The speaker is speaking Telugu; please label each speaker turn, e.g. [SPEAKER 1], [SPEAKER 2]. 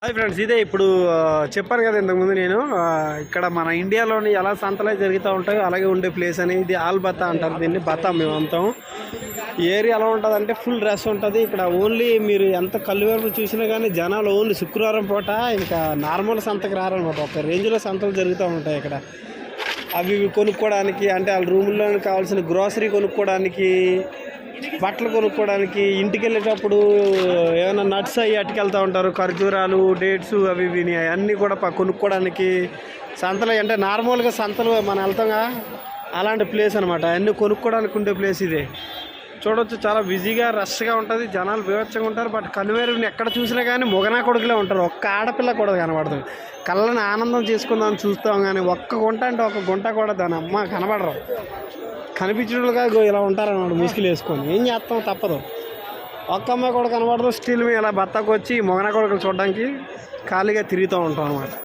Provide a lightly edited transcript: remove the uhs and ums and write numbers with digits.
[SPEAKER 1] హాయ్ ఫ్రెండ్స్, ఇదే ఇప్పుడు చెప్పాను కదా ఇంతకుముందు నేను ఇక్కడ మన ఇండియాలోని ఎలా సంతలే జరుగుతూ ఉంటాయో అలాగే ఉండే ప్లేస్ అని. ఇది ఆల్బత్తా అంటారు దీన్ని, బత్తా మేము అంతాం. ఏరియా ఎలా ఉంటుంది అంటే ఫుల్ రష్ ఉంటుంది ఇక్కడ. ఓన్లీ మీరు ఎంత కళ్ళు వైపు చూసినా కానీ జనాలు ఓన్లీ శుక్రవారం పూట ఇంకా నార్మల్ సంతకు రారనమాట. ఒక రేంజ్లో సంతలు జరుగుతూ ఉంటాయి ఇక్కడ. అవి కొనుక్కోవడానికి, అంటే వాళ్ళ రూముల్లో కావాల్సిన గ్రోసరీ కొనుక్కోవడానికి, బట్టలు కొనుక్కోవడానికి, ఇంటికి వెళ్ళేటప్పుడు ఏమైనా నట్స్ అవి అట్టుకెళ్తూ ఉంటారు, ఖర్జూరాలు, డేట్స్, అవి విని అన్నీ కూడా కొనుక్కోవడానికి సంతలు. అంటే నార్మల్గా సంతలు మనం వెళ్తాంగా అలాంటి ప్లేస్ అనమాట. అన్నీ కొనుక్కోవడానికి ఉండే ప్లేస్ ఇదే. చూడవచ్చు, చాలా బిజీగా రష్గా ఉంటుంది, జనాలు బీభత్సంగా ఉంటారు. బట్ కనువేరుని ఎక్కడ చూసినా కానీ మొగనా కొడుకులే ఉంటారు. ఒక్క ఆడపిల్ల కూడా కనబడదు. కళ్ళని ఆనందం చేసుకుందామని చూస్తాం కానీ ఒక్క గుంట అంటే ఒక గుంట కూడా దాని అమ్మ కనబడరు. కనిపించడుగా ఇలా ఉంటారన్నమాట ముసుగులు వేసుకొని. ఏం చేస్తాం, తప్పదు. ఒక్క అమ్మాయి కూడా కనబడదు. స్టిల్ మేము ఇలా బత్తాకు వచ్చి మొగనా కొడుకులు చూడడానికి ఖాళీగా తిరుగుతూ ఉంటాం అనమాట.